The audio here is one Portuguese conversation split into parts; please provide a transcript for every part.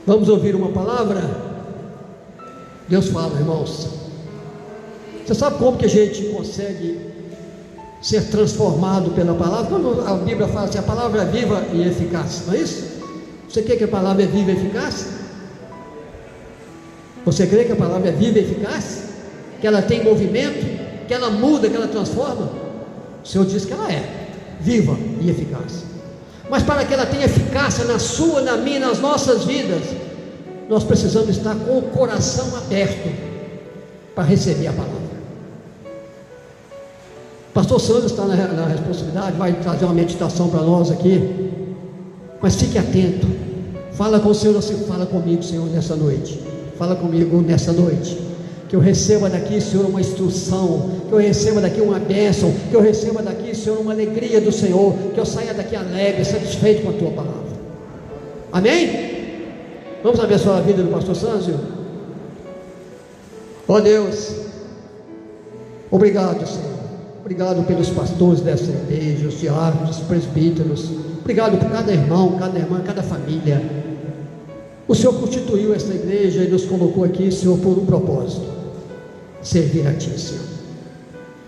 Vamos ouvir uma palavra? Deus fala, irmãos. Você sabe como que a gente consegue ser transformado pela palavra? Quando a Bíblia fala assim, a palavra é viva e eficaz, não é isso? Você crê que a palavra é viva e eficaz? Você crê que a palavra é viva e eficaz? Que ela tem movimento? Que ela muda, que ela transforma? O Senhor diz que ela é viva e eficaz. Mas para que ela tenha eficácia na sua, na minha, nas nossas vidas, nós precisamos estar com o coração aberto para receber a palavra. Pastor Sandro está na responsabilidade, vai trazer uma meditação para nós aqui, mas fique atento. Fala com o Senhor, assim, fala comigo, Senhor, nessa noite. Fala comigo nessa noite, que eu receba daqui, Senhor, uma instrução, que eu receba daqui uma bênção, que eu receba daqui, Senhor, uma alegria do Senhor, que eu saia daqui alegre, satisfeito com a Tua palavra. Amém? Vamos abençoar a vida do pastor Sâncio? Ó Deus, obrigado, Senhor. Obrigado pelos pastores dessa igreja, os diáconos, os presbíteros. Obrigado por cada irmão, cada irmã, cada família. O Senhor constituiu esta igreja e nos colocou aqui, Senhor, por um propósito: servir a Ti, Senhor.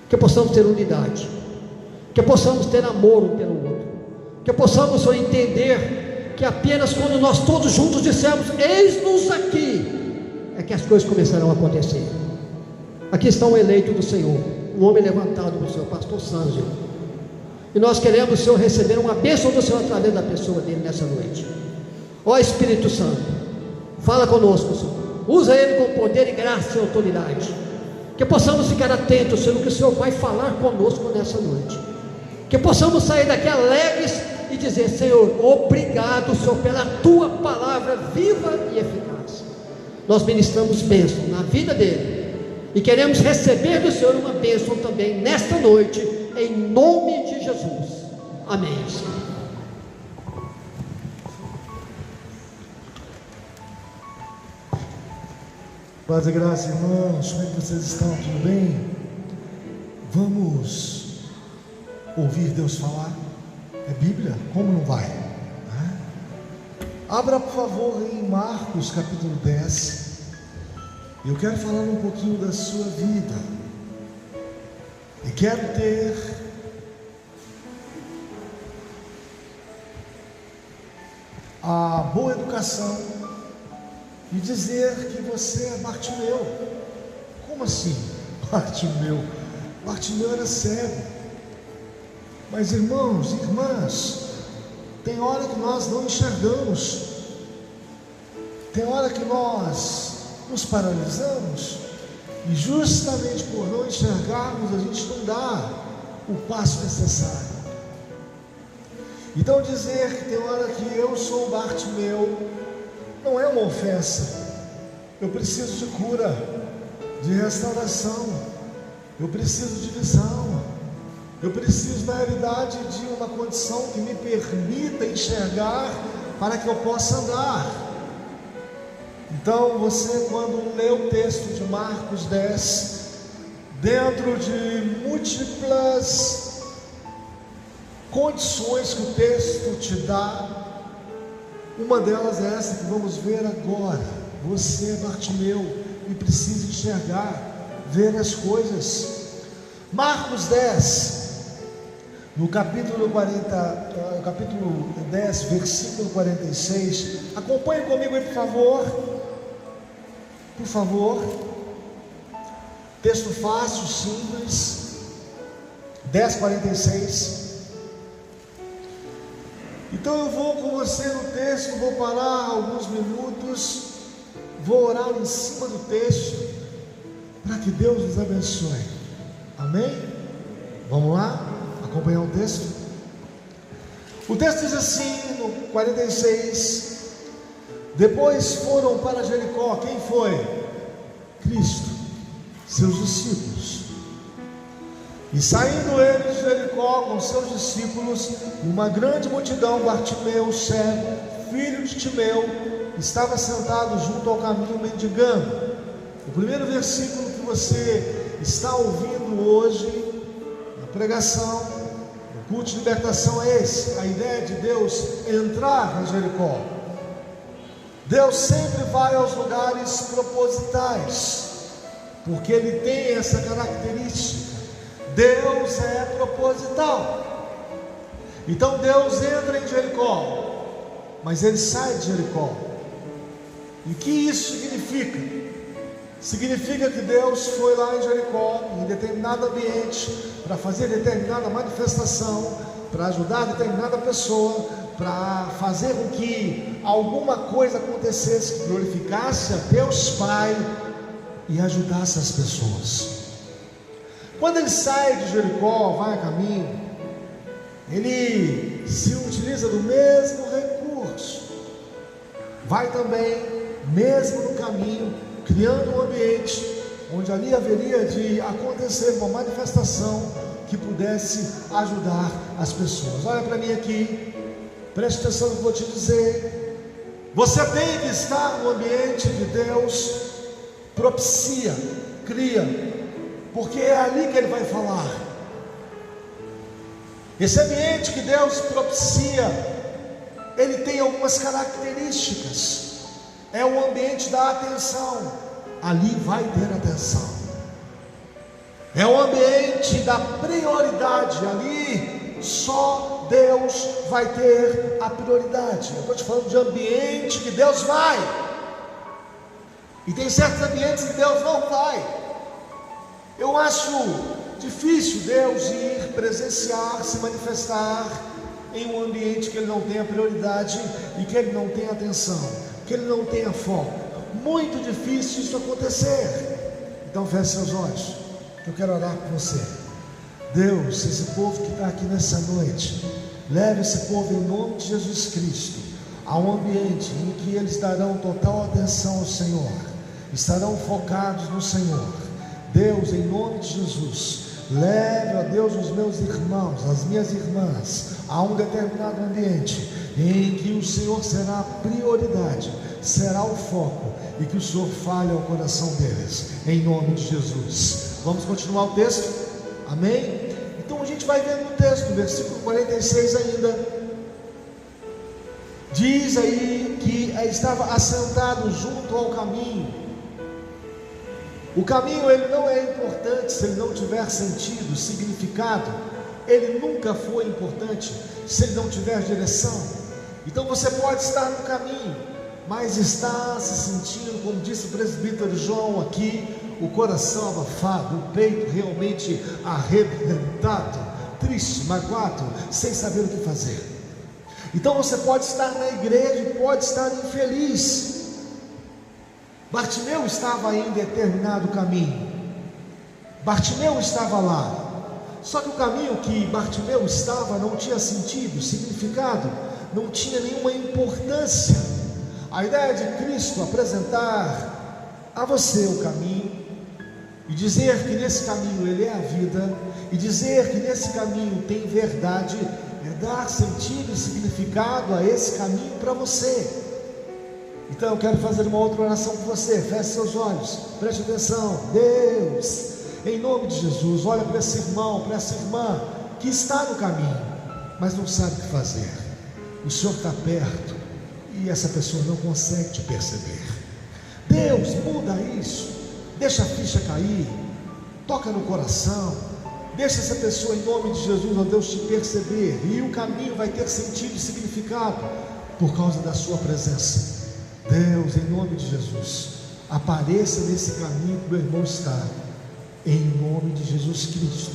Que possamos ter unidade, que possamos ter amor um pelo outro, que possamos, Senhor, entender que apenas quando nós todos juntos dissermos eis-nos aqui, é que as coisas começarão a acontecer. Aqui está um eleito do Senhor, um homem levantado pelo Senhor, pastor Sâncio, e nós queremos, Senhor, receber uma bênção do Senhor através da pessoa dele nessa noite. Ó Espírito Santo, fala conosco, Senhor, usa ele com poder e graça e autoridade, que possamos ficar atentos, Senhor, no que o Senhor vai falar conosco nessa noite, que possamos sair daqui alegres e dizer: Senhor, obrigado, Senhor, pela Tua palavra viva e eficaz. Nós ministramos bênção na vida dele e queremos receber do Senhor uma bênção também nesta noite, em nome de Jesus. Amém, Senhor. Paz e graça, irmãos, como é que vocês estão? Tudo bem? Vamos ouvir Deus falar? É Bíblia? Como não vai? Abra, por favor, em Marcos capítulo 10. Eu quero falar um pouquinho da sua vida e quero ter a boa educação e dizer que você é Bartimeu. Como assim, Bartimeu? Bartimeu era cego. Mas, irmãos e irmãs, tem hora que nós não enxergamos, tem hora que nós nos paralisamos, e justamente por não enxergarmos, a gente não dá o passo necessário. Então, dizer que tem hora que eu sou Bartimeu não é uma ofensa. Eu preciso de cura, de restauração, eu preciso de visão, eu preciso, na realidade, de uma condição que me permita enxergar para que eu possa andar. Então, você, quando lê o texto de Marcos 10, dentro de múltiplas condições que o texto te dá, uma delas é essa que vamos ver agora. Você é Bartimeu e precisa enxergar, ver as coisas. Marcos 10, no capítulo 10, versículo 46. Acompanhe comigo aí, por favor. Por favor. Texto fácil, simples. 10:46. Então eu vou com você no texto, vou parar alguns minutos, vou orar em cima do texto, para que Deus nos abençoe. Amém? Vamos lá? Acompanhar o texto? O texto diz assim, no 46: depois foram para Jericó. Quem foi? Cristo, seus discípulos. E saindo eles de Jericó com seus discípulos, uma grande multidão, Bartimeu, cego, filho de Timeu, estava sentado junto ao caminho mendigando. O primeiro versículo que você está ouvindo hoje na pregação, no culto de libertação, é esse: a ideia de Deus entrar em Jericó. Deus sempre vai aos lugares propositais, porque Ele tem essa característica. Deus é proposital. Então Deus entra em Jericó, mas Ele sai de Jericó. E o que isso significa? Significa que Deus foi lá em Jericó, em determinado ambiente, para fazer determinada manifestação, para ajudar determinada pessoa, para fazer com que alguma coisa acontecesse que glorificasse a Deus Pai e ajudasse as pessoas. Quando ele sai de Jericó, vai a caminho, ele se utiliza do mesmo recurso, vai também, mesmo no caminho, criando um ambiente onde ali haveria de acontecer uma manifestação que pudesse ajudar as pessoas. Olha para mim aqui, preste atenção no que eu vou te dizer. Você tem que estar no ambiente que Deus propicia, cria, porque é ali que Ele vai falar. Esse ambiente que Deus propicia, ele tem algumas características. É o ambiente da atenção, ali vai ter atenção. É o ambiente da prioridade, ali só Deus vai ter a prioridade. Eu estou te falando de ambiente que Deus vai, e tem certos ambientes que Deus não vai. Eu acho difícil Deus ir presenciar, se manifestar em um ambiente que Ele não tenha prioridade e que Ele não tenha atenção, que Ele não tenha foco. Muito difícil isso acontecer. Então feche seus olhos, eu quero orar por você. Deus, esse povo que está aqui nessa noite, leve esse povo em nome de Jesus Cristo a um ambiente em que eles darão total atenção ao Senhor, estarão focados no Senhor. Deus, em nome de Jesus, leve, ó Deus, os meus irmãos, as minhas irmãs, a um determinado ambiente em que o Senhor será a prioridade, será o foco, e que o Senhor fale ao coração deles, em nome de Jesus. Vamos continuar o texto? Amém? Então a gente vai vendo no texto, no versículo 46 ainda, diz aí que estava assentado junto ao caminho. O caminho, ele não é importante se ele não tiver sentido, significado. Ele nunca foi importante se ele não tiver direção. Então você pode estar no caminho, mas está se sentindo, como disse o presbítero João aqui, o coração abafado, o peito realmente arrebentado, triste, magoado, sem saber o que fazer. Então você pode estar na igreja e pode estar infeliz. Bartimeu estava em determinado caminho, Bartimeu estava lá, só que o caminho que Bartimeu estava não tinha sentido, significado, não tinha nenhuma importância. A ideia de Cristo apresentar a você o caminho, e dizer que nesse caminho Ele é a vida, e dizer que nesse caminho tem verdade, é dar sentido e significado a esse caminho para você. Então eu quero fazer uma outra oração por você. Feche seus olhos, preste atenção. Deus, em nome de Jesus, olha para esse irmão, para essa irmã que está no caminho, mas não sabe o que fazer. O Senhor está perto e essa pessoa não consegue te perceber. Deus, muda isso, deixa a ficha cair, toca no coração, deixa essa pessoa, em nome de Jesus, ó Deus, te perceber, e o caminho vai ter sentido e significado por causa da sua presença. Deus, em nome de Jesus, apareça nesse caminho que meu irmão está, em nome de Jesus Cristo.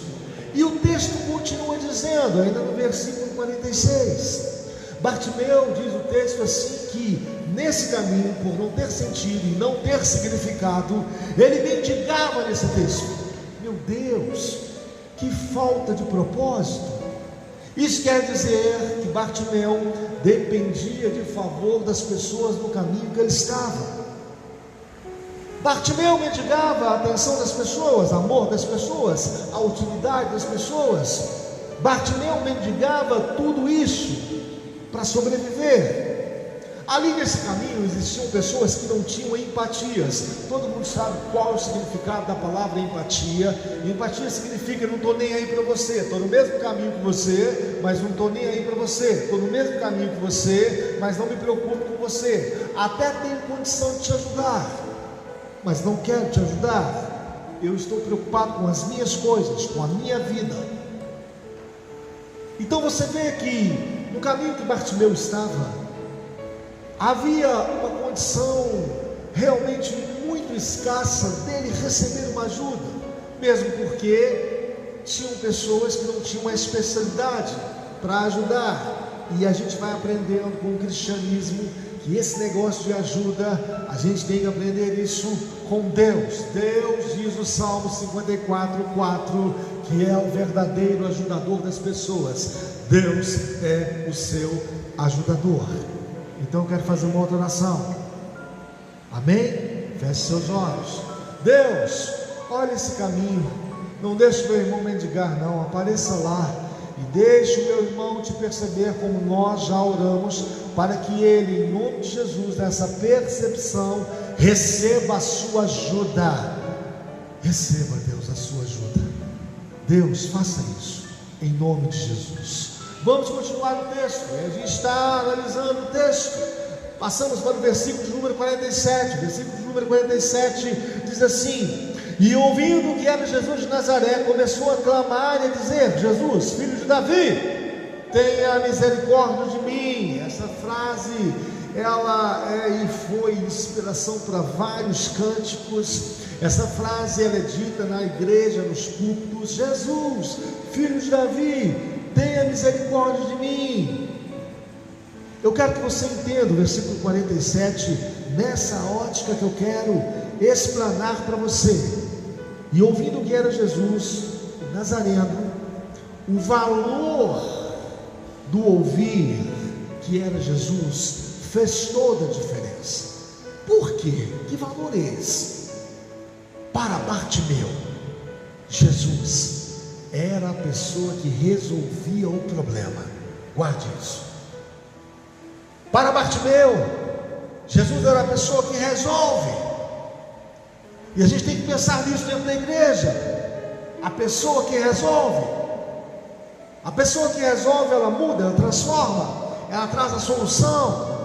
E o texto continua dizendo, ainda no versículo 46, Bartimeu, diz o texto assim, que nesse caminho, por não ter sentido e não ter significado, ele mendigava nesse texto. Meu Deus, que falta de propósito. Isso quer dizer que Bartimeu dependia de favor das pessoas no caminho que ele estava. Bartimeu mendigava a atenção das pessoas, amor das pessoas, a utilidade das pessoas. Bartimeu mendigava tudo isso para sobreviver. Ali nesse caminho existiam pessoas que não tinham empatias. Todo mundo sabe qual é o significado da palavra empatia. Empatia significa: não estou nem aí para você, estou no mesmo caminho que você, mas não estou nem aí para você, estou no mesmo caminho que você, mas não me preocupo com você. Até tenho condição de te ajudar, mas não quero te ajudar. Eu estou preocupado com as minhas coisas, com a minha vida. Então você vê que no caminho que Bartimeu estava, havia uma condição realmente muito escassa dele receber uma ajuda, mesmo porque tinham pessoas que não tinham uma especialidade para ajudar. E a gente vai aprendendo com o cristianismo que esse negócio de ajuda, a gente tem que aprender isso com Deus. Deus, diz o Salmo 54:4, que é o verdadeiro ajudador das pessoas. Deus é o seu ajudador. Então eu quero fazer uma outra oração. Amém? Feche seus olhos. Deus, olha esse caminho. Não deixe meu irmão mendigar não. Apareça lá e deixe o meu irmão te perceber, como nós já oramos, para que ele, em nome de Jesus, nessa percepção, receba a sua ajuda. Receba, Deus, a sua ajuda. Deus, faça isso em nome de Jesus. Vamos continuar no texto. A gente está analisando o texto. Passamos para o versículo de número 47. O versículo de número 47 diz assim: e ouvindo que era Jesus de Nazaré, começou a clamar e a dizer: Jesus, filho de Davi, tenha misericórdia de mim. Essa frase, ela é e foi inspiração para vários cânticos. Essa frase, ela é dita na igreja, nos cultos: Jesus, filho de Davi, tenha misericórdia de mim. Eu quero que você entenda o versículo 47 nessa ótica que eu quero explanar para você. E ouvindo que era Jesus, o Nazareno, o valor do ouvir que era Jesus fez toda a diferença. Por quê? Que valor é esse? Para Bartimeu, Jesus era a pessoa que resolvia o problema. Guarde isso. Para Bartimeu, Jesus era a pessoa que resolve. E a gente tem que pensar nisso dentro da igreja. A pessoa que resolve. A pessoa que resolve, ela muda, ela transforma, ela traz a solução,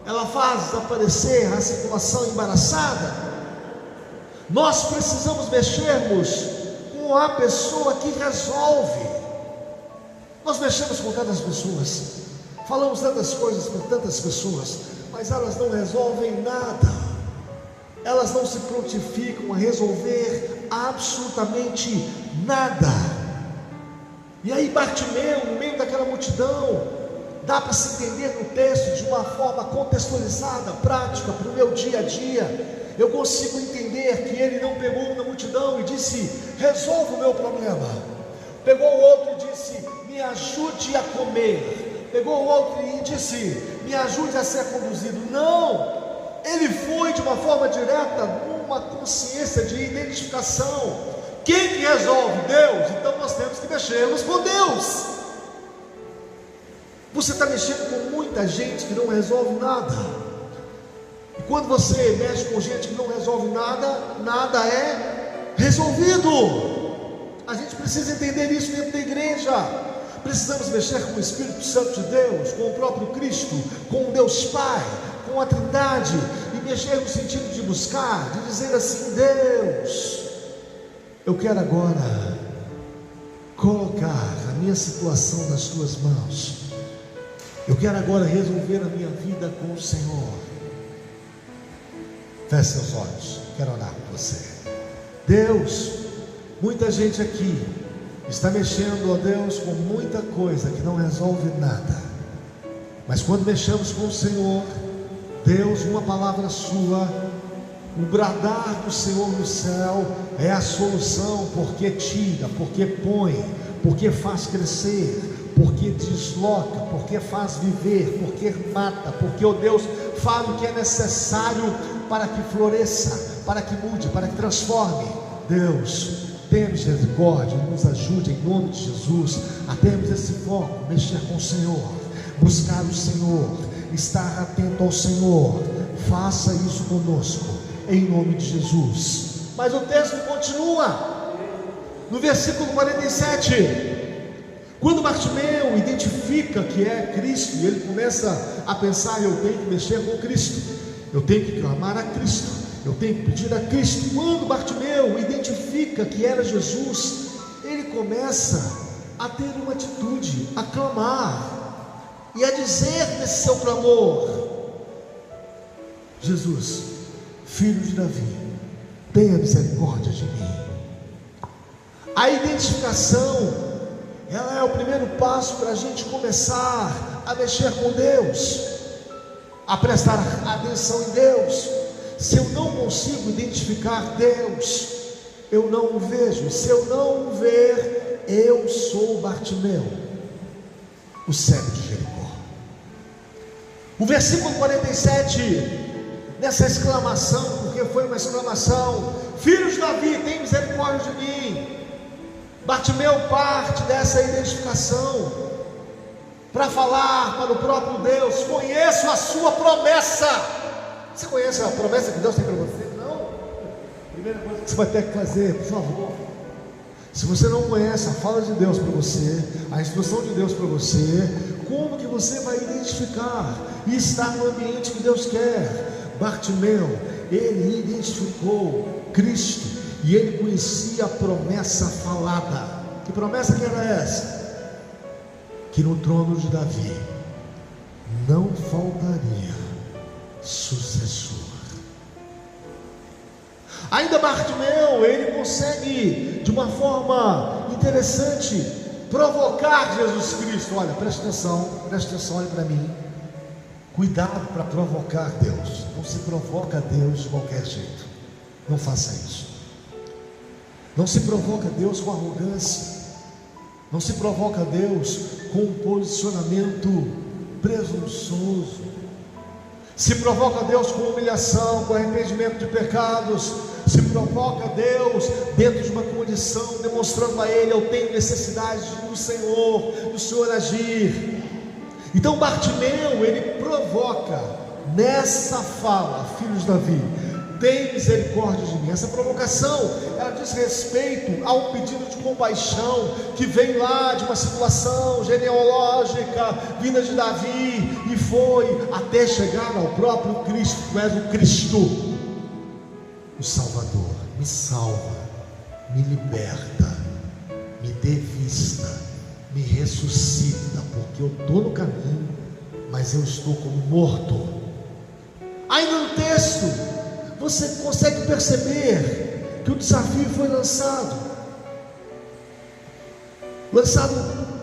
ela faz desaparecer a situação embaraçada. Nós precisamos mexermos com a pessoa que resolve. Nós mexemos com tantas pessoas, falamos tantas coisas para tantas pessoas, mas elas não resolvem nada. Elas não se prontificam a resolver absolutamente nada. E aí Bartimeu, no meio daquela multidão, dá para se entender no texto de uma forma contextualizada, prática, para o meu dia a dia. Eu consigo entender que ele não pegou na multidão e disse: resolva o meu problema. Pegou o outro e disse: me ajude a comer. Pegou o outro e disse: me ajude a ser conduzido. Não, ele foi de uma forma direta, numa consciência de identificação. Quem que resolve? Deus. Então nós temos que mexermos com Deus. Você está mexendo com muita gente que não resolve nada. E quando você mexe com gente que não resolve nada, nada é resolvido. A gente precisa entender isso dentro da igreja. Precisamos mexer com o Espírito Santo de Deus, com o próprio Cristo, com o Deus Pai, com a Trindade, e mexer no sentido de buscar, de dizer assim: Deus, eu quero agora colocar a minha situação nas tuas mãos. Eu quero agora resolver a minha vida com o Senhor. Feche seus olhos, quero orar por você. Deus, muita gente aqui está mexendo, ó Deus, com muita coisa que não resolve nada. Mas quando mexemos com o Senhor, Deus, uma palavra sua, o bradar do Senhor no céu é a solução, porque tira, porque põe, porque faz crescer, porque desloca, porque faz viver, porque mata, porque, ó Deus, faz o que é necessário para que floresça, para que mude, para que transforme. Deus, tenha misericórdia, nos ajude em nome de Jesus a termos esse foco, mexer com o Senhor, buscar o Senhor, estar atento ao Senhor. Faça isso conosco, em nome de Jesus. Mas o texto continua, no versículo 47. Quando Bartimeu identifica que é Cristo, e ele começa a pensar: eu tenho que mexer com Cristo, eu tenho que clamar a Cristo, eu tenho que pedir a Cristo. Quando Bartimeu identifica que era Jesus, ele começa a ter uma atitude, a clamar e a dizer nesse seu clamor: Jesus, filho de Davi, tenha misericórdia de mim. A identificação, ela é o primeiro passo para a gente começar a mexer com Deus, a prestar atenção em Deus. Se eu não consigo identificar Deus, eu não o vejo. Se eu não o ver, eu sou Bartimeu, o cego de Jericó. O versículo 47, nessa exclamação, porque foi uma exclamação: filho de Davi, tem misericórdia de mim. Bartimeu parte dessa identificação para falar para o próprio Deus: conheço a sua promessa. Você conhece a promessa que Deus tem para você? Não? Primeira coisa que você vai ter que fazer, por favor, se você não conhece a fala de Deus para você, a instrução de Deus para você, como que você vai identificar e estar no ambiente que Deus quer? Bartimeu, ele identificou Cristo e ele conhecia a promessa falada. Que promessa que era essa? Que no trono de Davi não faltaria sucessor. Ainda Bartimeu, ele consegue de uma forma interessante provocar Jesus Cristo. Olha, presta atenção, olha para mim. Cuidado para provocar Deus. Não se provoca Deus de qualquer jeito. Não faça isso. Não se provoca Deus com arrogância. Não se provoca Deus com um posicionamento presunçoso. Se provoca Deus com humilhação, com arrependimento de pecados. Se provoca Deus dentro de uma condição, demonstrando a Ele: eu tenho necessidade do Senhor agir. Então Bartimeu, ele provoca nessa fala: filho de Davi, tem misericórdia de mim. Essa provocação, ela diz respeito a um pedido de compaixão que vem lá de uma situação genealógica vinda de Davi e foi até chegar ao próprio Cristo. Tu és o Cristo, o Salvador. Me salva, me liberta, me dê vista, me ressuscita, porque eu estou no caminho, mas eu estou como morto. Ainda no texto, você consegue perceber que o desafio foi lançado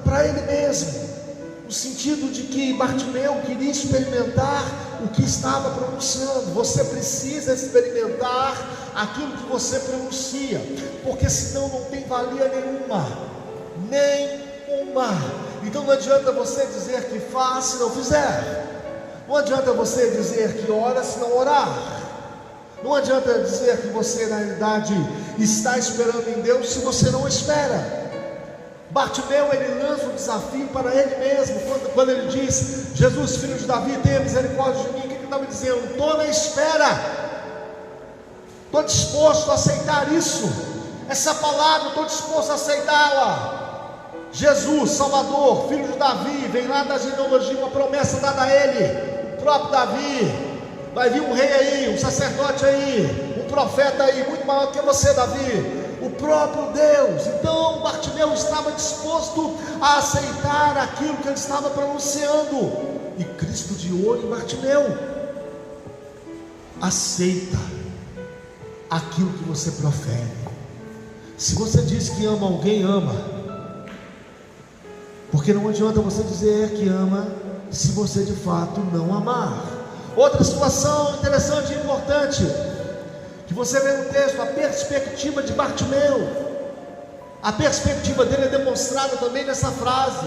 para ele mesmo, no sentido de que Bartimeu queria experimentar o que estava pronunciando. Você precisa experimentar aquilo que você pronuncia, porque senão não tem valia nenhuma. Então não adianta você dizer que faz se não fizer. Não adianta você dizer que ora se não orar. Não adianta dizer que você na realidade está esperando em Deus se você não espera. Bartimeu, ele lança o desafio para ele mesmo, quando ele diz: Jesus, filho de Davi, tenha misericórdia de mim. O que ele estava dizendo? Estou na espera, estou disposto a aceitar isso, essa palavra, estou disposto a aceitá-la. Jesus, Salvador, filho de Davi, vem lá da genealogia, uma promessa dada a ele, o próprio Davi. Vai vir um rei aí, um sacerdote aí, um profeta aí, muito maior que você, Davi, o próprio Deus. Então Bartimeu estava disposto a aceitar aquilo que ele estava pronunciando, e Cristo de olho em Bartimeu: aceita aquilo que você profere. Se você diz que ama alguém, ama, porque não adianta você dizer que ama se você de fato não amar. Outra situação interessante e importante que você vê no texto, a perspectiva de Bartimeu. A perspectiva dele é demonstrada também nessa frase: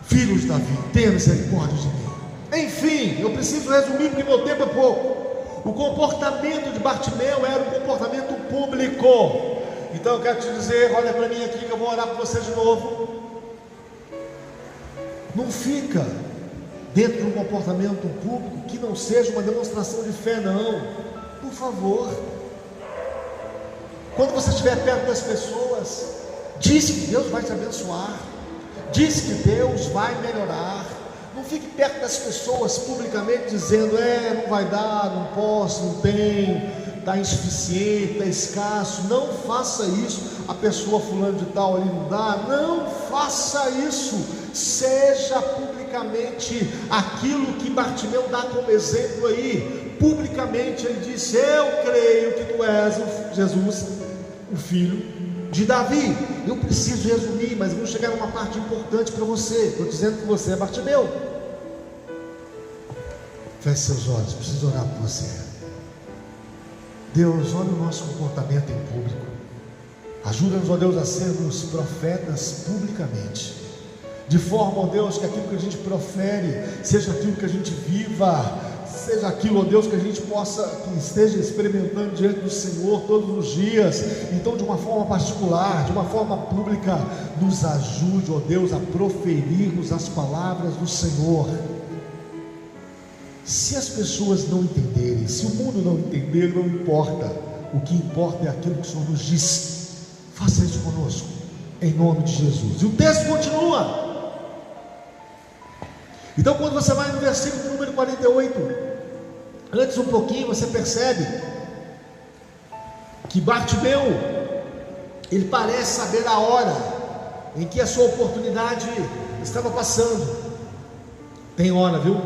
filho de Davi, tenha misericórdia de mim. Enfim, eu preciso resumir porque meu tempo é pouco. O comportamento de Bartimeu era um comportamento público. Então eu quero te dizer, olha para mim aqui que eu vou orar por você de novo. Não fica dentro de um comportamento público que não seja uma demonstração de fé, não. Por favor, quando você estiver perto das pessoas, diz que Deus vai te abençoar, diz que Deus vai melhorar. Não fique perto das pessoas publicamente dizendo: não vai dar, não posso, não tem, está insuficiente, está escasso. Não faça isso. A pessoa fulano de tal ali não dá. Não faça isso. Seja publicamente aquilo que Bartimeu dá como exemplo aí. Publicamente ele disse: eu creio que tu és Jesus, o filho de Davi. Eu preciso resumir, mas vou chegar numa parte importante para você. Estou dizendo que você é Bartimeu. Feche seus olhos, preciso orar por você. Deus, olha o nosso comportamento em público. Ajuda-nos, ó Deus, a sermos profetas publicamente, de forma, ó Deus, que aquilo que a gente profere seja aquilo que a gente viva, seja aquilo, ó Deus, que a gente possa, que esteja experimentando diante do Senhor todos os dias. Então, de uma forma particular, de uma forma pública, nos ajude, ó Deus, a proferirmos as palavras do Senhor. Se as pessoas não entenderem, se o mundo não entender, não importa. O que importa é aquilo que o Senhor nos diz. Faça isso conosco, em nome de Jesus. E o texto continua. Então, quando você vai no versículo número 48, antes um pouquinho, você percebe que Bartimeu, ele parece saber a hora em que a sua oportunidade estava passando. Tem hora, viu?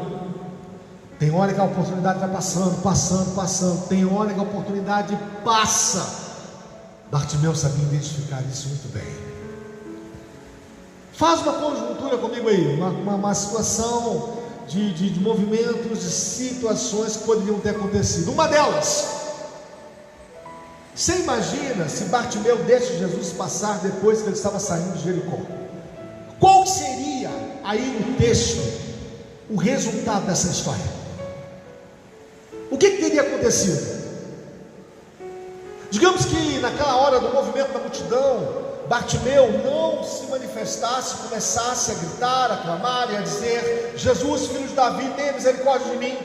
Tem hora que a oportunidade vai passando. Tem hora que a oportunidade passa. Bartimeu sabia identificar isso muito bem. Faz uma conjuntura comigo aí, uma situação de movimentos, de situações que poderiam ter acontecido. Uma delas, você imagina se Bartimeu deixa Jesus passar depois que ele estava saindo de Jericó? Qual seria aí no texto o resultado dessa história? O que teria acontecido? Digamos que naquela hora do movimento da multidão, Bartimeu não se manifestasse, começasse a gritar, a clamar e a dizer: Jesus, filho de Davi, tenha misericórdia de mim.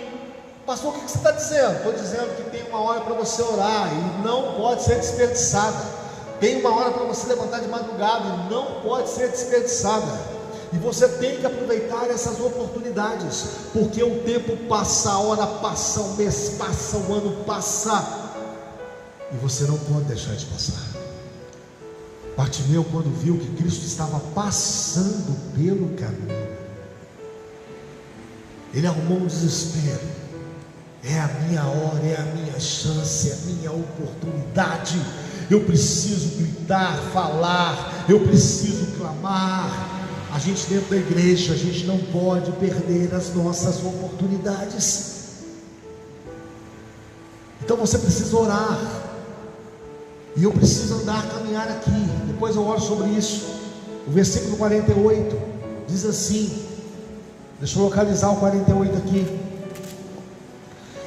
Pastor, o que você está dizendo? Estou dizendo que tem uma hora para você orar e não pode ser desperdiçada. Tem uma hora para você levantar de madrugada e não pode ser desperdiçada. E você tem que aproveitar essas oportunidades, porque o tempo passa, a hora passa, o mês passa, o ano passa, e você não pode deixar de passar. Bartimeu, quando viu que Cristo estava passando pelo caminho, ele arrumou um desespero. É a minha hora, é a minha chance, é a minha oportunidade. Eu preciso gritar, falar, eu preciso clamar. A gente dentro da igreja, a gente não pode perder as nossas oportunidades. Então você precisa orar. E eu preciso andar, caminhar aqui. Depois eu oro sobre isso. O versículo 48 diz assim. Deixa eu localizar o 48 aqui.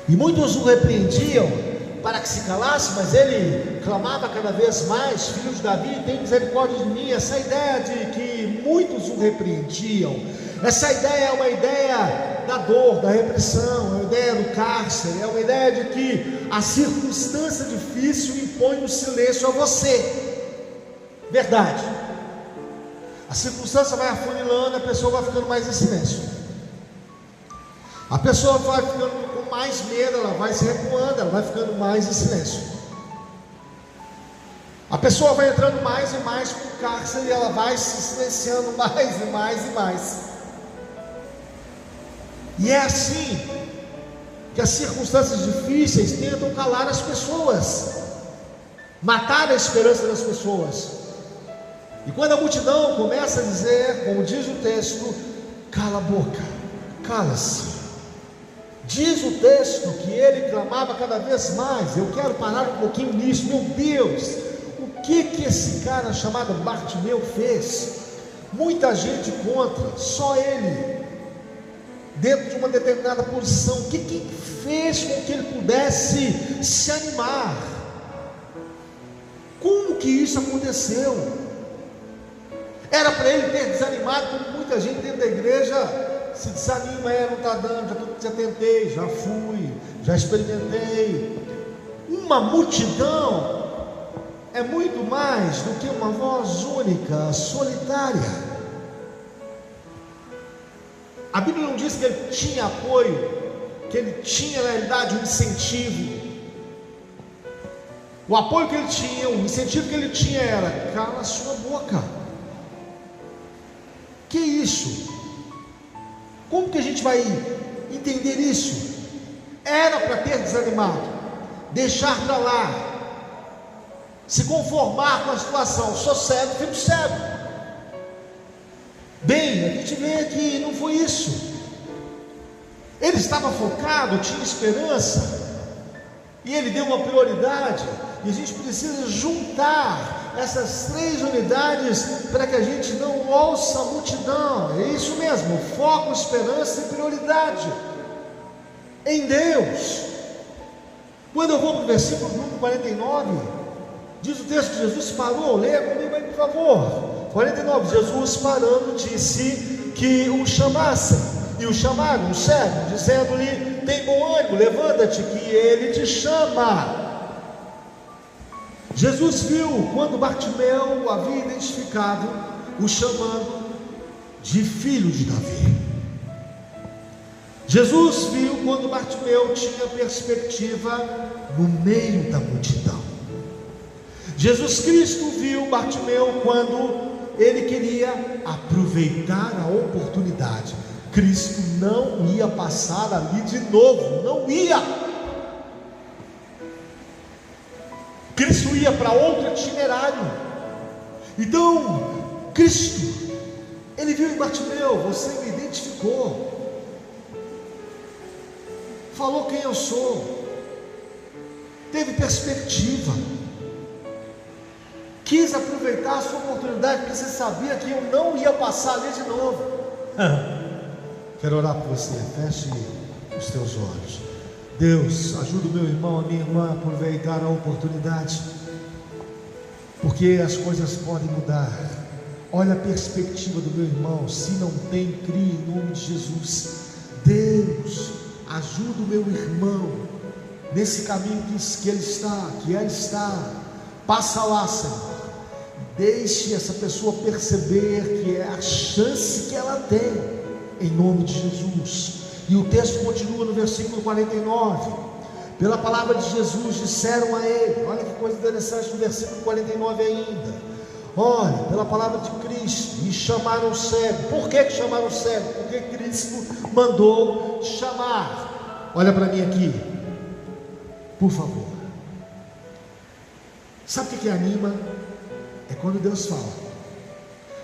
E muitos o repreendiam para que se calasse, mas ele clamava cada vez mais: Filho de Davi, tem misericórdia de mim. Essa ideia de que muitos o repreendiam, essa ideia é uma ideia da dor, da repressão, é uma ideia do cárcere, é uma ideia de que a circunstância difícil impõe o silêncio a você. Verdade. A circunstância vai afunilando, a pessoa vai ficando mais em silêncio. A pessoa vai ficando com mais medo, ela vai se recuando, ela vai ficando mais em silêncio. A pessoa vai entrando mais e mais no cárcere e ela vai se silenciando mais e mais e mais. E é assim que as circunstâncias difíceis tentam calar as pessoas, matar a esperança das pessoas. E quando a multidão começa a dizer, como diz o texto: cala a boca, cala-se. Diz o texto que ele clamava cada vez mais. Eu quero parar um pouquinho nisso. Meu Deus, o que esse cara chamado Bartimeu fez? Muita gente contra, só ele, dentro de uma determinada posição. O que fez com que ele pudesse se animar? Como que isso aconteceu? Era para ele ter desanimado, como muita gente dentro da igreja se desanima, não está dando, já tentei, já fui, já experimentei. Uma multidão é muito mais do que uma voz única, solitária. A Bíblia não diz que ele tinha apoio, que ele tinha na realidade um incentivo. O apoio que ele tinha, o incentivo que ele tinha era: cala a sua boca. Que isso? Como que a gente vai entender isso? Era para ter desanimado, deixar para lá, se conformar com a situação. Sou cego, fico cego. Bem, a gente vê que não foi isso. Ele estava focado, tinha esperança, e ele deu uma prioridade. E a gente precisa juntar essas três unidades para que a gente não ouça a multidão. É isso mesmo, foco, esperança e prioridade em Deus. Quando eu vou para o versículo número 49, diz o texto que Jesus parou. Leia comigo aí, por favor. 49, Jesus parando disse que o chamassem. E o chamaram, o cego, dizendo-lhe: tem bom ânimo, levanta-te, que ele te chama. Jesus viu quando Bartimeu havia identificado, o chamando de filho de Davi. Jesus viu quando Bartimeu tinha perspectiva no meio da multidão. Jesus Cristo viu Bartimeu quando ele queria aproveitar a oportunidade. Cristo não ia passar ali de novo, não ia. Cristo ia para outro itinerário. Então, Cristo, ele viu em Bartimeu: você me identificou, falou quem eu sou, teve perspectiva, quis aproveitar a sua oportunidade, porque você sabia que eu não ia passar ali de novo. Quero orar por você, feche os teus olhos. Deus, ajuda o meu irmão, a minha irmã a aproveitar a oportunidade, porque as coisas podem mudar. Olha a perspectiva do meu irmão. Se não tem, crie em nome de Jesus. Deus, ajuda o meu irmão nesse caminho que ele está, que ela está. Passa lá, Senhor. Deixe essa pessoa perceber que é a chance que ela tem, em nome de Jesus. E o texto continua no versículo 49. Pela palavra de Jesus disseram a ele, olha que coisa interessante no versículo 49 ainda. Olha, pela palavra de Cristo, e chamaram o cego. Por que chamaram o cego? Porque Cristo mandou chamar. Olha para mim aqui, por favor. Sabe o que anima? É quando Deus fala.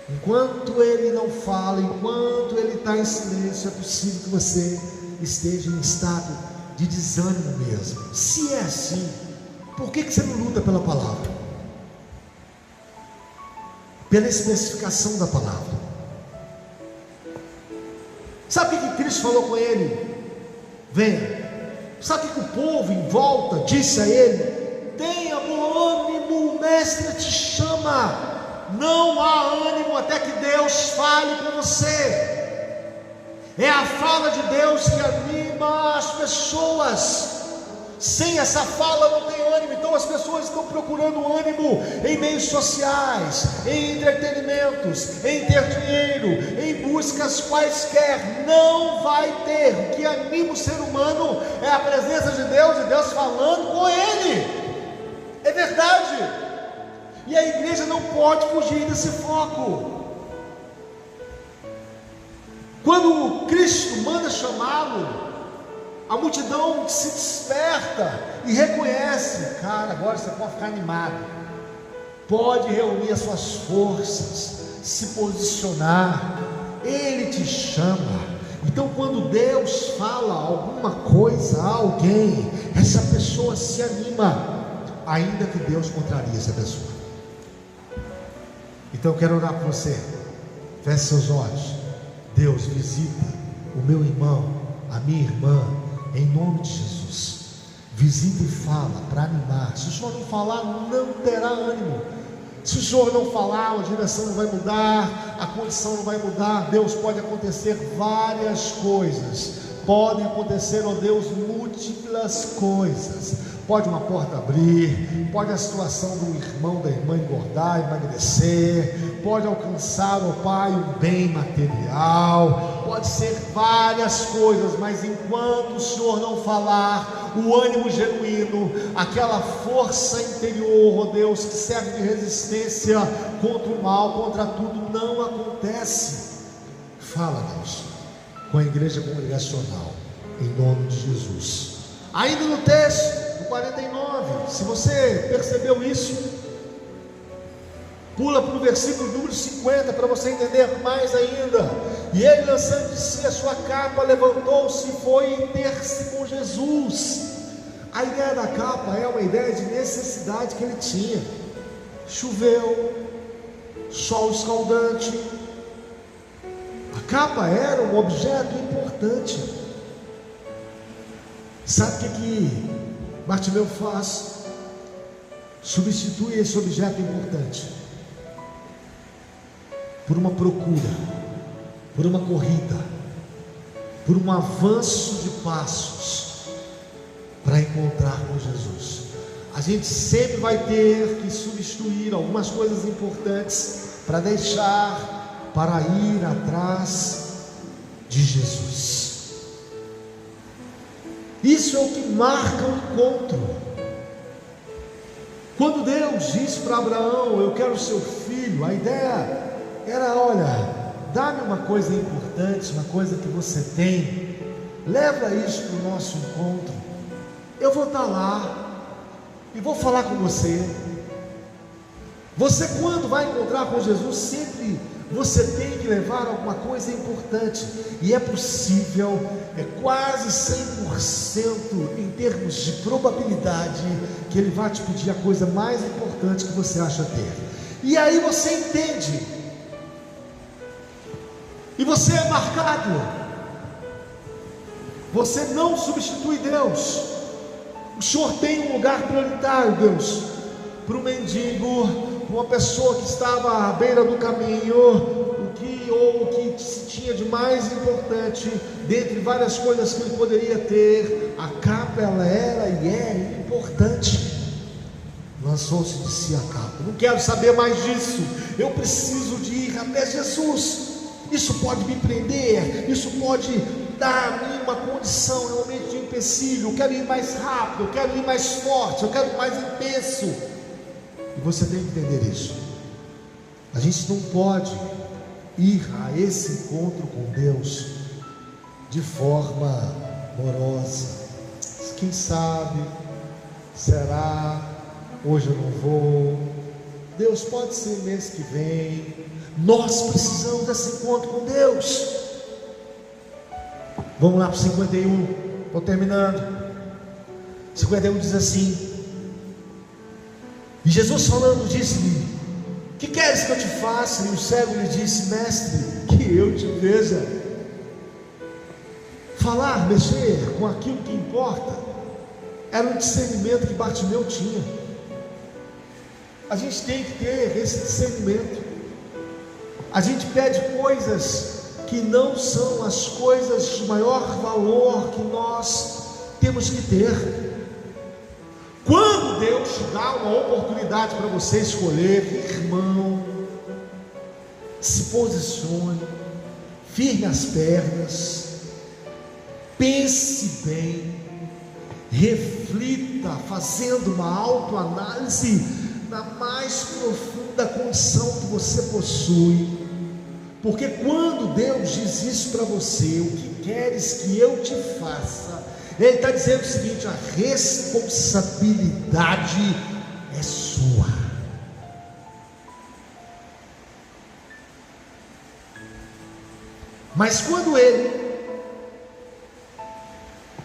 Enquanto Ele não fala, enquanto Ele está em silêncio, é possível que você esteja em estado de desânimo mesmo. Se é assim, por que você não luta pela palavra? Pela especificação da palavra. Sabe o que Cristo falou com ele? Venha. Sabe o que o povo em volta disse a ele? Tenha bom ânimo, o mestre te chama. Não há ânimo até que Deus fale com você. É a fala de Deus que anima as pessoas. Sem essa fala não tem ânimo. Então as pessoas estão procurando ânimo em meios sociais, em entretenimentos, em ter dinheiro, em buscas quaisquer. Não vai ter. O que anima o ser humano é a presença de Deus, e Deus falando com ele. É verdade. E a igreja não pode fugir desse foco. Quando Cristo manda chamá-lo, a multidão se desperta e reconhece: cara, agora você pode ficar animado, pode reunir as suas forças, se posicionar, Ele te chama. Então quando Deus fala alguma coisa a alguém, essa pessoa se anima, ainda que Deus contrarie essa pessoa. Então eu quero orar por você. Feche seus olhos. Deus, visita o meu irmão, a minha irmã, em nome de Jesus. Visita e fala para animar. Se o Senhor não falar, não terá ânimo. Se o Senhor não falar, a direção não vai mudar, a condição não vai mudar. Deus, pode acontecer várias coisas, podem acontecer, ó Deus, múltiplas coisas. Pode uma porta abrir, pode a situação do irmão, da irmã engordar, emagrecer, pode alcançar, ó Pai, um bem material, pode ser várias coisas, mas enquanto o Senhor não falar, o ânimo genuíno, aquela força interior, ó Deus, que serve de resistência contra o mal, contra tudo, não acontece. Fala, Deus, com a igreja congregacional, em nome de Jesus. Ainda no texto, no 49, se você percebeu isso, pula para o versículo número 50, para você entender mais ainda. E ele, lançando de si a sua capa, levantou-se e foi ter-se com Jesus. A ideia da capa é uma ideia de necessidade que ele tinha. Choveu, sol escaldante, a capa era um objeto importante. Sabe o que Bartimeu faz? Substitui esse objeto importante por uma procura, por uma corrida, por um avanço de passos para encontrar com Jesus. A gente sempre vai ter que substituir algumas coisas importantes para deixar, para ir atrás de Jesus. Isso é o que marca o encontro. Quando Deus disse para Abraão: eu quero seu filho, a ideia era: olha, dá-me uma coisa importante, uma coisa que você tem, leva isso para o nosso encontro, eu vou estar lá e vou falar com você. Você, quando vai encontrar com Jesus, sempre você tem que levar alguma coisa importante, e é possível, é quase 100% em termos de probabilidade, que Ele vai te pedir a coisa mais importante que você acha ter. E aí você entende, e você é marcado. Você não substitui Deus. O Senhor tem um lugar prioritário, Deus, para o mendigo, uma pessoa que estava à beira do caminho, o que se tinha de mais importante, dentre várias coisas que ele poderia ter, a capa, ela era e é importante. Lançou-se de si a capa. Não quero saber mais disso, eu preciso de ir até Jesus. Isso pode me prender, isso pode dar a mim uma condição, em um momento de empecilho. Eu quero ir mais rápido, eu quero ir mais forte, eu quero ir mais intenso. E você tem que entender isso. A gente não pode ir a esse encontro com Deus de forma morosa. Quem sabe, será, hoje eu não vou, Deus, pode ser mês que vem. Nós precisamos desse encontro com Deus. Vamos lá para o 51, estou terminando. 51 diz assim: e Jesus falando disse-lhe: que queres que eu te faça? E o cego lhe disse: mestre, que eu te veja. Falar, mexer com aquilo que importa, era um discernimento que Bartimeu tinha. A gente tem que ter esse discernimento. A gente pede coisas que não são as coisas de maior valor que nós temos que ter. Quando Deus te dá uma oportunidade para você escolher, irmão, se posicione, firme as pernas, pense bem, reflita, fazendo uma autoanálise na mais profunda condição que você possui. Porque quando Deus diz isso para você: o que queres que eu te faça? Ele está dizendo o seguinte: a responsabilidade é sua. Mas quando Ele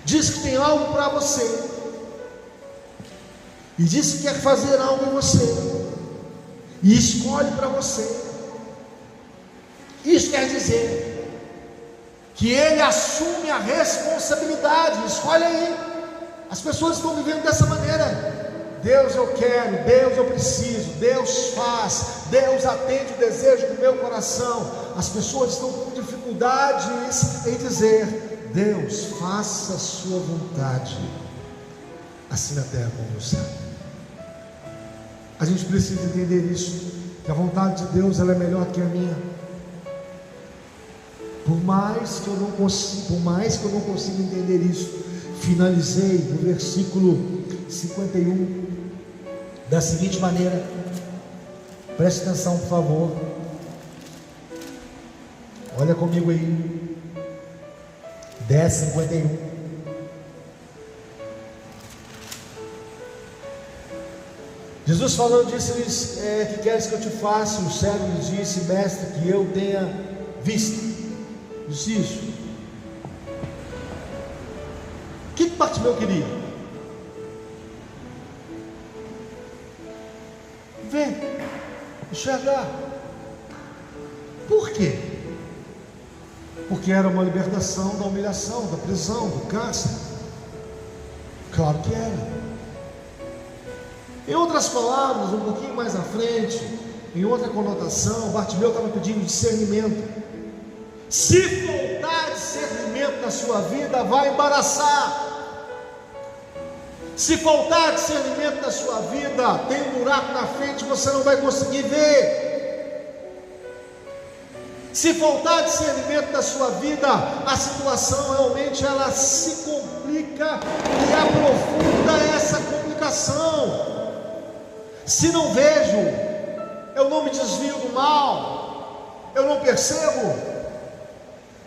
diz que tem algo para você, e diz que quer fazer algo em você, e escolhe para você, isso quer dizer que Ele assume a responsabilidade. Escolhe aí. As pessoas estão vivendo dessa maneira. Deus eu quero, Deus eu preciso, Deus faz, Deus atende o desejo do meu coração. As pessoas estão com dificuldades em dizer: Deus, faça a sua vontade, assim na terra como no céu. A gente precisa entender isso, que a vontade de Deus ela é melhor que a minha. Por mais que eu não consiga entender isso, finalizei no versículo 51 da seguinte maneira, preste atenção por favor, olha comigo aí, 10:51. Jesus falando disse-lhes: que queres que eu te faça? O servo lhe disse: mestre, que eu tenha vista. Disse isso. O que Bartimeu queria? Ver, enxergar. Por quê? Porque era uma libertação da humilhação, da prisão, do cárcere. Claro que era. Em outras palavras, um pouquinho mais à frente, em outra conotação, Bartimeu estava pedindo discernimento. Se faltar discernimento na sua vida, vai embaraçar. Se faltar discernimento na sua vida, tem um buraco na frente, você não vai conseguir ver. Se faltar discernimento na sua vida, a situação realmente ela se complica e aprofunda essa complicação. Se não vejo, eu não me desvio do mal, eu não percebo.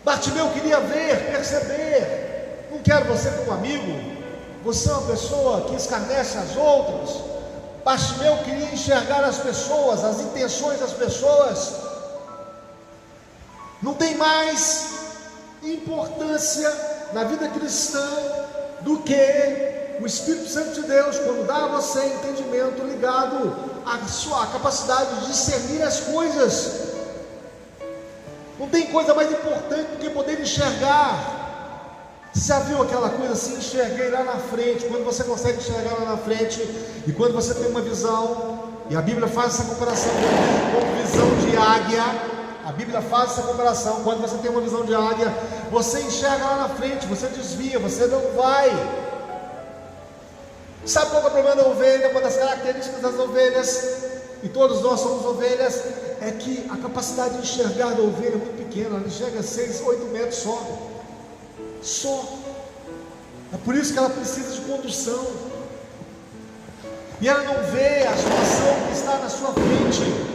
Bartimeu queria ver, perceber. Não quero você como amigo, você é uma pessoa que escarnece as outras. Bartimeu queria enxergar as pessoas, as intenções das pessoas. Não tem mais importância na vida cristã do que o Espírito Santo de Deus, quando dá a você entendimento ligado à sua capacidade de discernir as coisas. Não tem coisa mais importante do que poder enxergar. Você já viu aquela coisa assim? Enxerguei lá na frente. Quando você consegue enxergar lá na frente, e quando você tem uma visão, e a Bíblia faz essa comparação com visão de águia. A Bíblia faz essa comparação. Quando você tem uma visão de águia, você enxerga lá na frente, você desvia, você não vai. Sabe qual é o problema da ovelha? Uma das características das ovelhas, e todos nós somos ovelhas, é que a capacidade de enxergar da ovelha é muito pequena. Ela enxerga 6, 8 metros só. É por isso que ela precisa de condução, e ela não vê a situação que está na sua frente.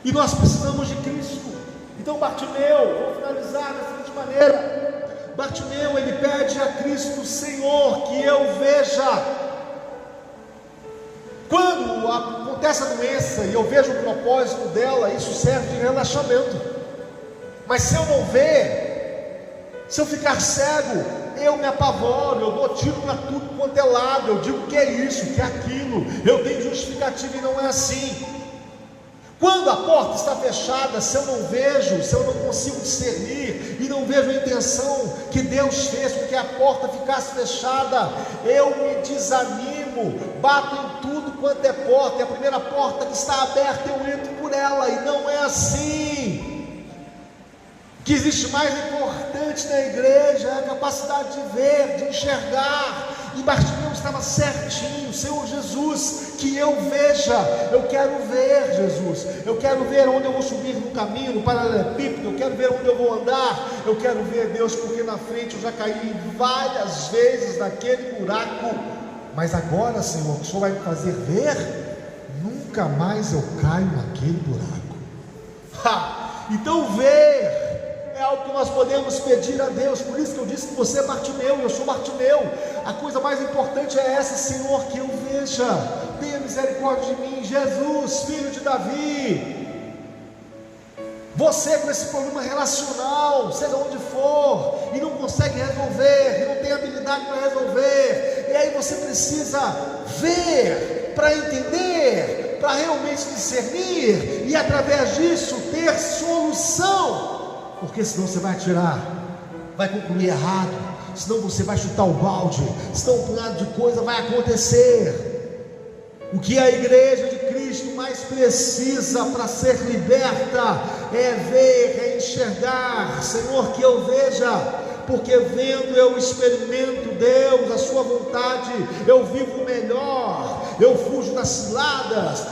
E nós precisamos de Cristo. Então Bartimeu, vou finalizar da seguinte maneira: Bartimeu, ele pede a Cristo: Senhor, que eu veja. Quando acontece a doença e eu vejo o propósito dela, isso serve de relaxamento. Mas se eu não ver, se eu ficar cego, eu me apavoro, eu dou tiro para tudo quanto é lado, eu digo que é isso, que é aquilo, eu tenho justificativa, e não é assim. Quando a porta está fechada, se eu não vejo, se eu não consigo discernir e não vejo a intenção que Deus fez com que a porta ficasse fechada, eu me desanimo, bato em tudo quanto é porta, e a primeira porta que está aberta eu entro por ela, e não é assim. O que existe mais importante na igreja é a capacidade de ver, de enxergar. E Bartimeu estava certinho: Senhor Jesus, que eu veja, eu quero ver, Jesus, eu quero ver onde eu vou subir no caminho, no paralelepípedo, eu quero ver onde eu vou andar, eu quero ver, Deus, porque na frente eu já caí várias vezes naquele buraco, mas agora, Senhor, o Senhor vai me fazer ver, nunca mais eu caio naquele buraco. Então ver é algo que nós podemos pedir a Deus. Por isso que eu disse que você é Bartimeu, eu sou Bartimeu. A coisa mais importante é essa: Senhor, que eu veja, tenha misericórdia de mim. Jesus, filho de Davi, você com esse problema relacional, seja onde for, e não consegue resolver, e não tem habilidade para resolver, e aí você precisa ver para entender, para realmente discernir, e através disso ter solução. Porque senão você vai atirar, vai concluir errado, senão você vai chutar o balde, senão um punhado de coisa vai acontecer. O que a igreja de Cristo mais precisa para ser liberta é ver, é enxergar. Senhor, que eu veja, porque vendo eu experimento Deus, a sua vontade, eu vivo melhor, eu fujo das ciladas.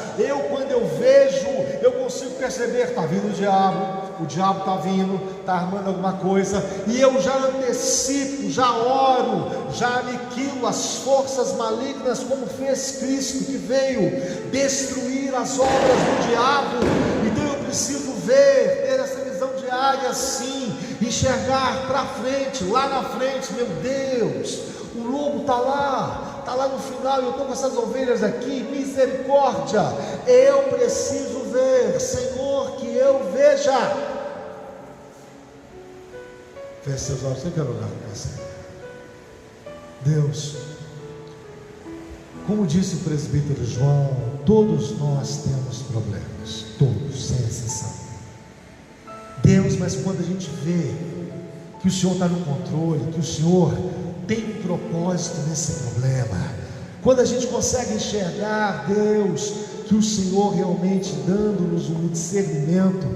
Quando eu vejo, eu consigo perceber, está vindo o diabo está vindo, está armando alguma coisa, e eu já antecipo, já oro, já aniquilo as forças malignas, como fez Cristo, que veio destruir as obras do diabo. Então eu preciso ver, ter essa visão de águia assim, enxergar para frente, lá na frente. Meu Deus, o lobo está lá no final, eu estou com essas ovelhas aqui, misericórdia, eu preciso ver, Senhor, que eu veja. Feche seus olhos, eu quero orar com você. Deus, como disse o presbítero João, todos nós temos problemas, todos, sem exceção. Deus, mas quando a gente vê que o Senhor está no controle, que o Senhor tem um propósito nesse problema, quando a gente consegue enxergar, Deus, que o Senhor realmente dando-nos um discernimento,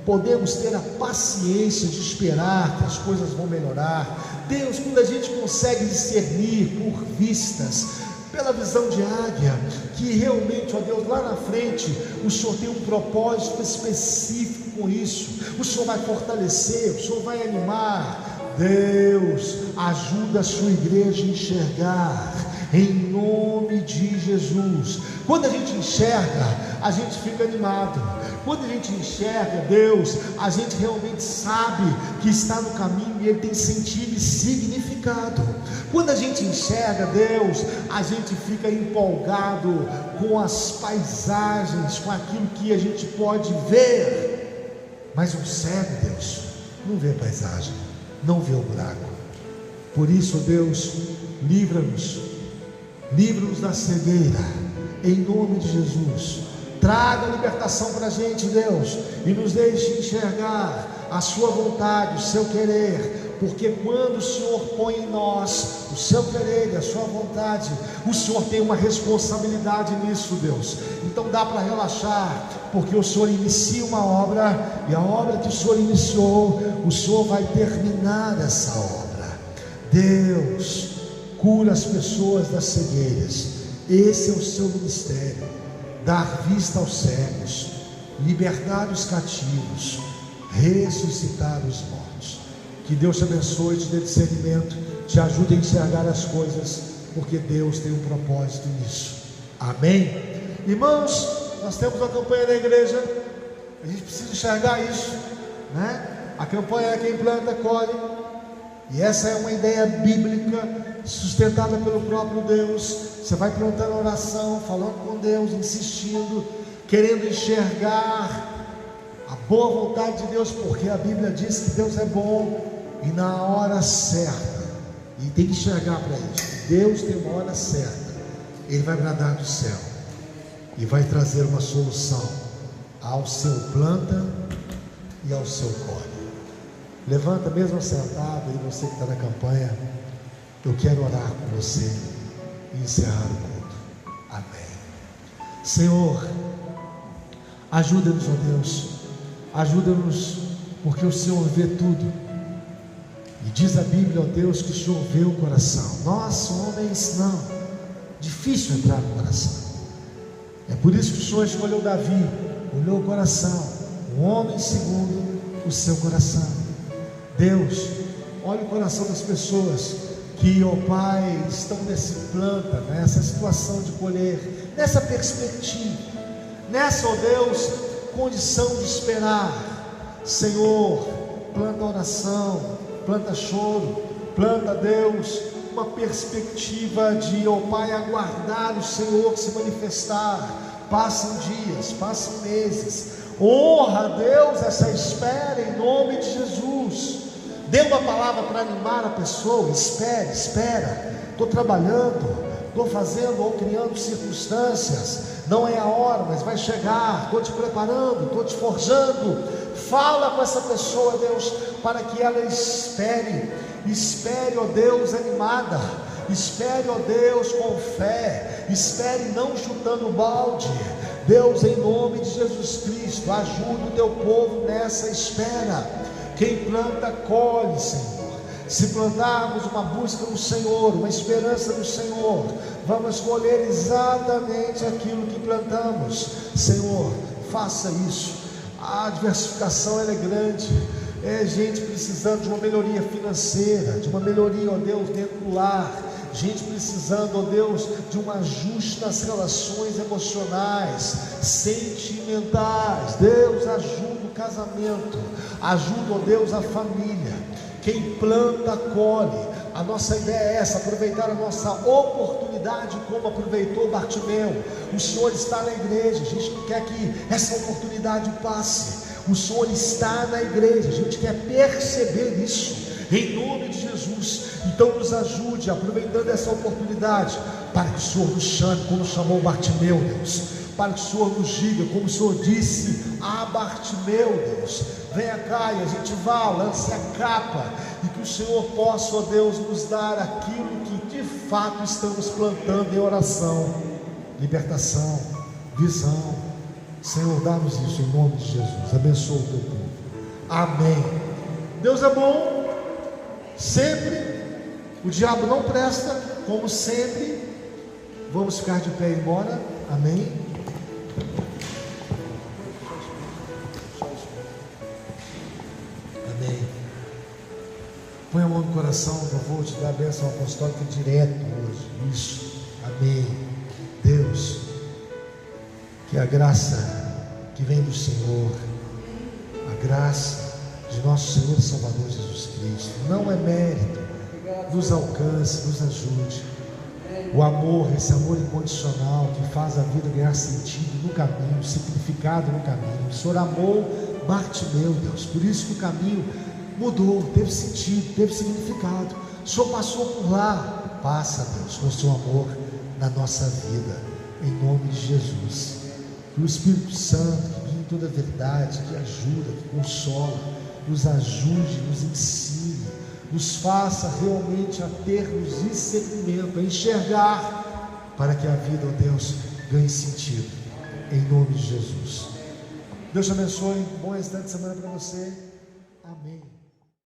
podemos ter a paciência de esperar que as coisas vão melhorar. Deus, quando a gente consegue discernir por vistas, pela visão de águia, que realmente, ó Deus, lá na frente, o Senhor tem um propósito específico com isso, o Senhor vai fortalecer, o Senhor vai animar. Deus, ajuda a sua igreja a enxergar, em nome de Jesus. Quando a gente enxerga, a gente fica animado. Quando a gente enxerga, Deus, a gente realmente sabe que está no caminho e ele tem sentido e significado. Quando a gente enxerga, Deus, a gente fica empolgado com as paisagens, com aquilo que a gente pode ver. Mas um cego, Deus, não vê paisagem, não vê o buraco. Por isso, Deus, livra-nos da cegueira, em nome de Jesus. Traga libertação para a gente, Deus, e nos deixe enxergar a sua vontade, o seu querer, porque quando o Senhor põe em nós o seu querer e a sua vontade, o Senhor tem uma responsabilidade nisso, Deus. Então dá para relaxar, porque o Senhor inicia uma obra, e a obra que o Senhor iniciou, o Senhor vai terminar essa obra. Deus, cura as pessoas das cegueiras. Esse é o seu ministério: dar vista aos cegos, libertar os cativos, ressuscitar os mortos. Que Deus te abençoe, te dê discernimento, te ajude a enxergar as coisas, porque Deus tem um propósito nisso. Amém? Irmãos, nós temos uma campanha na igreja, a gente precisa enxergar isso, né? A campanha é quem planta, colhe. E essa é uma ideia bíblica, sustentada pelo próprio Deus. Você vai plantando oração, falando com Deus, insistindo, querendo enxergar a boa vontade de Deus, porque a Bíblia diz que Deus é bom e na hora certa, e tem que enxergar para isso. Deus tem uma hora certa, Ele vai bradar do céu e vai trazer uma solução ao seu planta e ao seu colhe. Levanta mesmo sentado, e você que está na campanha, eu quero orar com você e encerrar o culto. Amém. Senhor, ajuda-nos, ó Deus, ajuda-nos, porque o Senhor vê tudo, e diz a Bíblia, ó Deus, que o Senhor vê o coração. Nós, homens, não, difícil entrar no coração. É por isso que o Senhor escolheu Davi, olhou o coração, um homem segundo o seu coração. Deus, olha o coração das pessoas que, ó Pai, estão nesse planta, nessa situação de colher, nessa perspectiva, nessa, ó Deus, condição de esperar. Senhor, planta oração, planta choro, planta, Deus, uma perspectiva de, ó Pai, aguardar o Senhor se manifestar. Passam dias, passam meses, honra, Deus, essa espera em nome de Jesus. Dê uma palavra para animar a pessoa. Espera, estou trabalhando, estou fazendo ou criando circunstâncias, não é a hora, mas vai chegar, estou te preparando, estou te forjando. Fala com essa pessoa, Deus, para que ela espere Espere, ó Deus, animada. Espere, ó Deus, com fé. Espere não chutando balde. Deus, em nome de Jesus Cristo, ajuda o teu povo nessa espera. Quem planta, colhe, Senhor. Se plantarmos uma busca no Senhor, uma esperança no Senhor, vamos colher exatamente aquilo que plantamos. Senhor, faça isso. A diversificação ela é grande. É gente precisando de uma melhoria financeira, de uma melhoria, ó Deus, dentro do lar. Gente precisando, ó Deus, de um ajuste nas relações emocionais, sentimentais. Deus, ajuda o casamento, ajuda, ó Deus, a família. Quem planta, colhe. A nossa ideia é essa, aproveitar a nossa oportunidade como aproveitou Bartimeu. O Senhor está na igreja, a gente não quer que essa oportunidade passe. O Senhor está na igreja, a gente quer perceber isso, em nome de Jesus. Então nos ajude, aproveitando essa oportunidade, para que o Senhor nos chame, como chamou Bartimeu, Deus. Para que o Senhor nos diga, como o Senhor disse a Bartimeu, Deus. Venha cá e a gente vá, lance a capa, e que o Senhor possa, ó Deus, nos dar aquilo que de fato estamos plantando em oração, libertação, visão. Senhor, dá-nos isso em nome de Jesus. Abençoa o teu povo. Amém. Deus é bom sempre. O diabo não presta, como sempre. Vamos ficar de pé e ir embora. Amém. Amém. Põe a mão no coração, eu vou te dar a bênção apostólica direto hoje. Isso. Amém. Deus, que a graça que vem do Senhor, a graça de nosso Senhor e Salvador Jesus Cristo, não é mérito, nos alcance, nos ajude. O amor, esse amor incondicional que faz a vida ganhar sentido no caminho, significado no caminho. O Senhor amou Bartimeu, Deus, por isso que o caminho mudou, teve sentido, teve significado. O Senhor passou por lá, passa, Deus, com o seu amor na nossa vida, em nome de Jesus. Que o Espírito Santo, que guia em toda a verdade, que ajuda, que consola, nos ajude, nos ensine, nos faça realmente a termos discernimento, a enxergar, para que a vida, ó Deus, ganhe sentido, em nome de Jesus. Deus te abençoe, bom restante de semana para você. Amém.